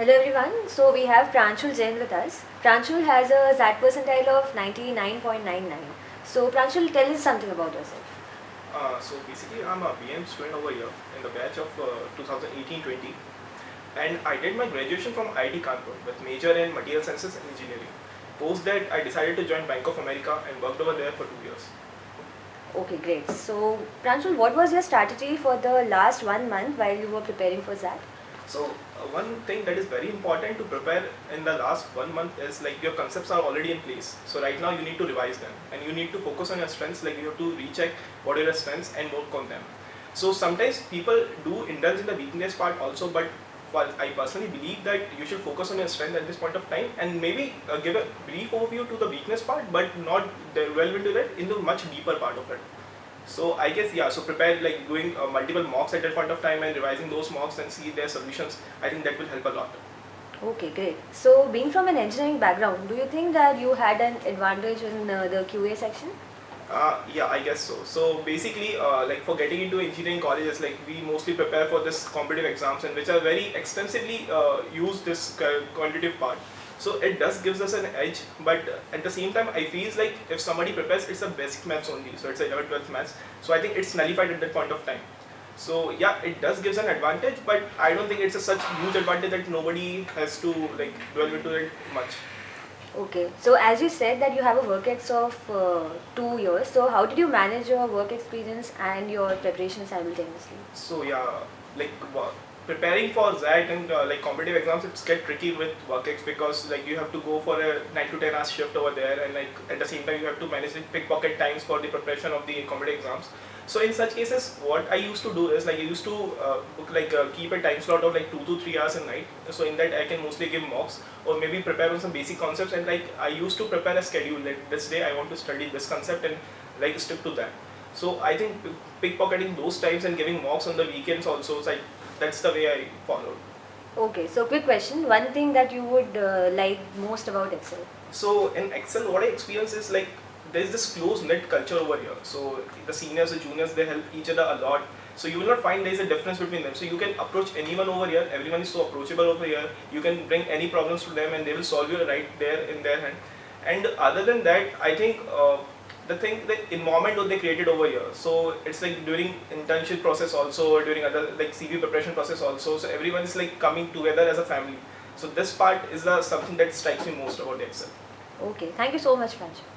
Hello everyone, so we have Pranshul Jain with us. Pranshul has a ZAT percentile of 99.99. So Pranshul, tell us something about yourself. So basically, I'm a BM student over here in the batch of 2018-20, and I did my graduation from IIT Kanpur with major in material sciences and engineering. Post that, I decided to join Bank of America and worked over there for 2 years. Okay, great. So Pranshul, what was your strategy for the last 1 month while you were preparing for ZAT? So one thing that is very important to prepare in the last 1 month is like your concepts are already in place. So right now you need to revise them and you need to focus on your strengths. Like you have to recheck what are your strengths and work on them. So sometimes people do indulge in the weakness part also, but I personally believe that you should focus on your strength at this point of time and maybe give a brief overview to the weakness part, but not delve into that in the much deeper part of it. So I guess yeah, so prepare like doing multiple mocks at that point of time and revising those mocks and see their solutions. I think that will help a lot. Okay, great. So being from an engineering background, do you think that you had an advantage in the QA section? Yeah, I guess so. So basically, like for getting into engineering colleges, like we mostly prepare for this competitive exams and which are very extensively use this quantitative part. So it does gives us an edge, but at the same time, I feels like if somebody prepares, it's a basic maths only. So it's a 11th, 12th maths. So I think it's nullified at that point of time. So yeah, it does gives an advantage, but I don't think it's a such huge advantage that nobody has to like delve into it much. Okay, so as you said that you have a work ex of 2 years, so how did you manage your work experience and your preparation simultaneously? So yeah, like preparing for that and like competitive exams, it's get tricky with workex because like you have to go for a 9 to 10 hours shift over there, and like at the same time you have to manage the pickpocket times for the preparation of the competitive exams. So in such cases, what I used to do is like I used to book like keep a time slot of like 2 to 3 hours a night. So in that I can mostly give mocks or maybe prepare on some basic concepts, and like I used to prepare a schedule like this day I want to study this concept and like stick to that. So I think pickpocketing those times and giving mocks on the weekends also, like that's the way I followed. Okay, so quick question. One thing that you would like most about Excel? So in Excel, what I experience is like there's this close knit culture over here. So the seniors, the juniors, they help each other a lot. So you will not find there's a difference between them. So you can approach anyone over here. Everyone is so approachable over here. You can bring any problems to them and they will solve you right there in their hand. And other than that, I think the thing, the environment what they created over here. So it's like during internship process also, during other like CV preparation process also. So everyone is like coming together as a family. So this part is the something that strikes me most about the Excel. Okay, thank you so much, Pranshul.